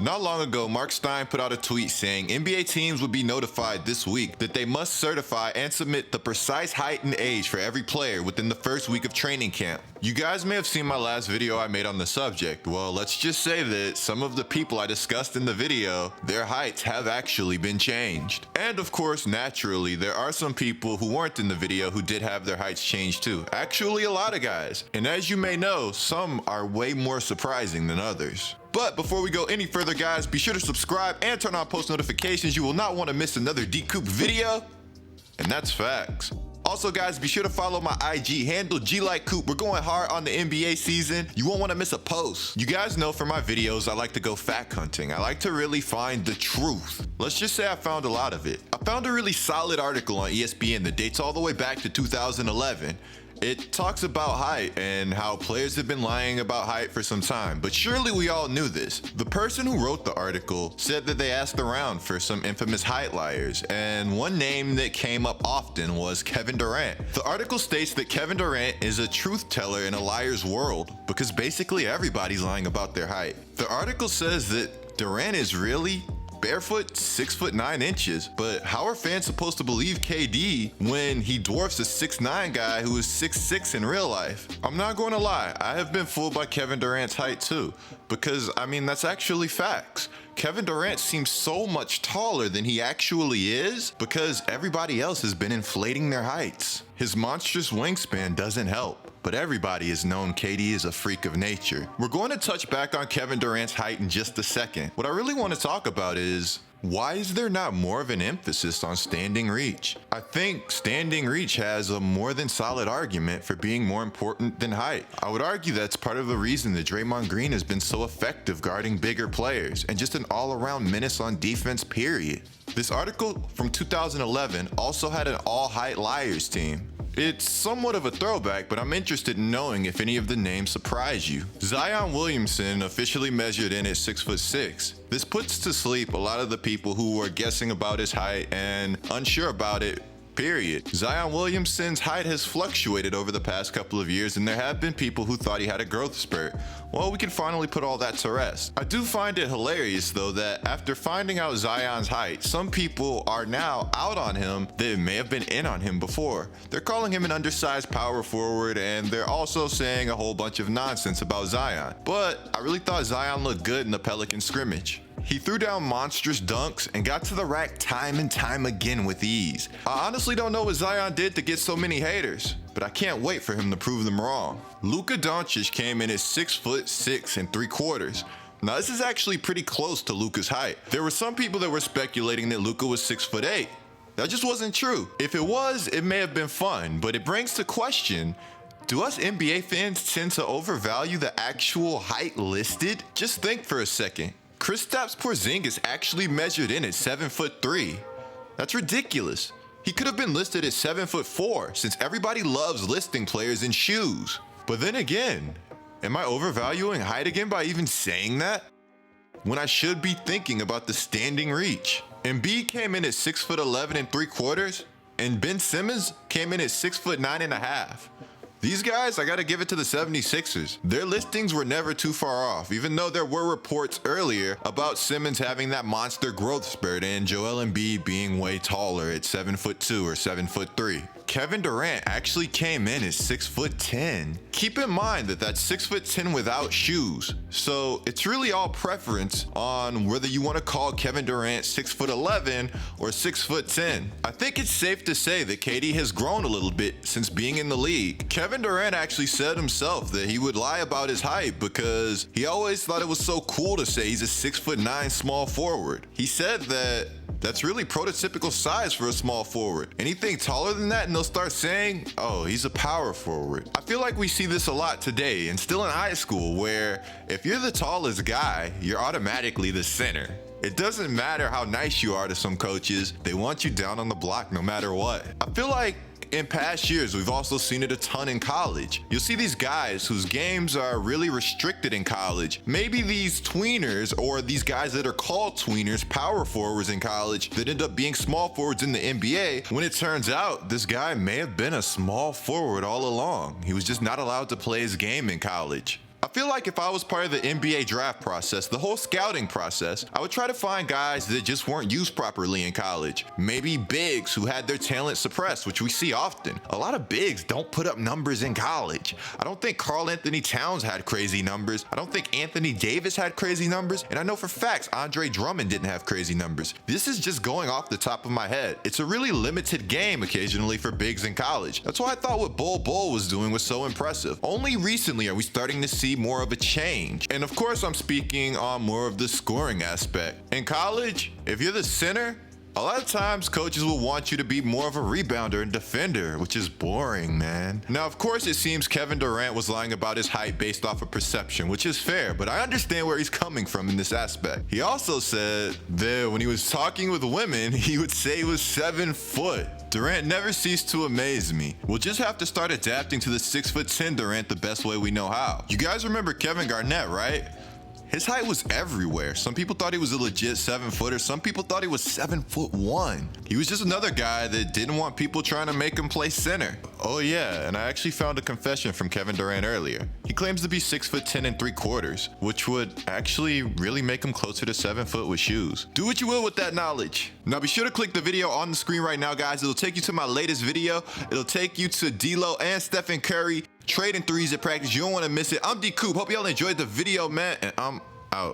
Not long ago, Mark Stein put out a tweet saying NBA teams would be notified this week that they must certify and submit the precise height and age for every player within the first week of training camp. You guys may have seen my last video I made on the subject. Well, let's just say that some of the people I discussed in the video, their heights have actually been changed. And of course, naturally, there are some people who weren't in the video who did have their heights changed too. Actually, a lot of guys. And as you may know, some are way more surprising than others. But before we go any further, guys, be sure to subscribe and turn on post notifications. You will not want to miss another GETLIKECOOP video. And that's facts. Also, guys, be sure to follow my IG handle, GETLIKECOOP. We're going hard on the NBA season. You won't want to miss a post. You guys know from my videos, I like to go fact hunting. I like to really find the truth. Let's just say I found a lot of it. I found a really solid article on ESPN that dates all the way back to 2011. It talks about height and how players have been lying about height for some time, but surely we all knew this. The person who wrote the article said that they asked around for some infamous height liars, and one name that came up often was Kevin Durant. The article states that Kevin Durant is a truth teller in a liar's world, because basically everybody's lying about their height. The article says that Durant is really barefoot 6'9", but how are fans supposed to believe KD when he dwarfs a 6'9" guy who is 6'6" in real life? I'm not going to lie, I have been fooled by Kevin Durant's height too, because I mean that's actually facts. Kevin Durant seems so much taller than he actually is because everybody else has been inflating their heights. His monstrous wingspan doesn't help. But everybody has known KD is a freak of nature. We're going to touch back on Kevin Durant's height in just a second. What I really want to talk about is, why is there not more of an emphasis on standing reach? I think standing reach has a more than solid argument for being more important than height. I would argue that's part of the reason that Draymond Green has been so effective guarding bigger players and just an all-around menace on defense, period. This article from 2011 also had an all-height liars team. It's somewhat of a throwback, but I'm interested in knowing if any of the names surprise you. Zion Williamson officially measured in at 6'6". This puts to sleep a lot of the people who were guessing about his height and unsure about it, period. Zion Williamson's height has fluctuated over the past couple of years, and there have been people who thought he had a growth spurt. Well, we can finally put all that to rest. I do find it hilarious, though, that after finding out Zion's height, some people are now out on him that may have been in on him before. They're calling him an undersized power forward, and they're also saying a whole bunch of nonsense about Zion. But I really thought Zion looked good in the Pelican scrimmage. He threw down monstrous dunks and got to the rack time and time again with ease. I honestly don't know what Zion did to get so many haters, but I can't wait for him to prove them wrong. Luka Doncic came in at 6'6¾". Now this is actually pretty close to Luka's height. There were some people that were speculating that Luka was 6'8". That just wasn't true. If it was, it may have been fun, but it brings to question, do us NBA fans tend to overvalue the actual height listed? Just think for a second. Kristaps Porzingis actually measured in at 7'3". That's ridiculous. He could have been listed at 7'4", since everybody loves listing players in shoes. But then again, am I overvaluing height again by even saying that? When I should be thinking about the standing reach. Embiid came in at 6'11¾", and Ben Simmons came in at 6'9½". These guys, I gotta give it to the 76ers. Their listings were never too far off, even though there were reports earlier about Simmons having that monster growth spurt and Joel Embiid being way taller at 7'2" or 7'3". Kevin Durant actually came in at 6'10". Keep in mind that that's 6'10" without shoes. So it's really all preference on whether you want to call Kevin Durant 6'11" or 6'10". I think it's safe to say that KD has grown a little bit since being in the league. Kevin Durant actually said himself that he would lie about his height because he always thought it was so cool to say he's a 6'9" small forward. He said that that's really prototypical size for a small forward. Anything taller than that and they'll start saying, oh, he's a power forward. I feel like we see this a lot today and still in high school, where if you're the tallest guy, you're automatically the center. It doesn't matter how nice you are to some coaches, they want you down on the block no matter what. I feel like in past years, we've also seen it a ton in college. You'll see these guys whose games are really restricted in college. Maybe these tweeners, or these guys that are called tweeners, power forwards in college, that end up being small forwards in the NBA, when it turns out this guy may have been a small forward all along. He was just not allowed to play his game in college. I feel like if I was part of the NBA draft process, the whole scouting process, I would try to find guys that just weren't used properly in college. Maybe bigs who had their talent suppressed, which we see often. A lot of bigs don't put up numbers in college. I don't think Karl Anthony Towns had crazy numbers. I don't think Anthony Davis had crazy numbers. And I know for facts Andre Drummond didn't have crazy numbers. This is just going off the top of my head. It's a really limited game occasionally for bigs in college. That's why I thought what Bol Bol was doing was so impressive. Only recently are we starting to see more of a change. And of course, I'm speaking on more of the scoring aspect. In college, if you're the center, a lot of times coaches will want you to be more of a rebounder and defender, which is boring, man. Now, of course, it seems Kevin Durant was lying about his height based off of perception, which is fair, but I understand where he's coming from in this aspect. He also said that when he was talking with women, he would say he was 7 foot. Durant never ceased to amaze me. We'll just have to start adapting to the 6'10" Durant the best way we know how. You guys remember Kevin Garnett, right? His height was everywhere. Some people thought he was a legit 7-footer. Some people thought he was 7'1". He was just another guy that didn't want people trying to make him play center. Oh yeah, and I actually found a confession from Kevin Durant earlier. He claims to be 6'10"3/4", which would actually really make him closer to 7 foot with shoes. Do what you will with that knowledge. Now be sure to click the video on the screen right now, guys. It'll take you to my latest video. It'll take you to D'Lo and Stephen Curry trading threes at practice. You don't want to miss it. I'm GETLIKECOOP. Hope y'all enjoyed the video, man, and I'm out.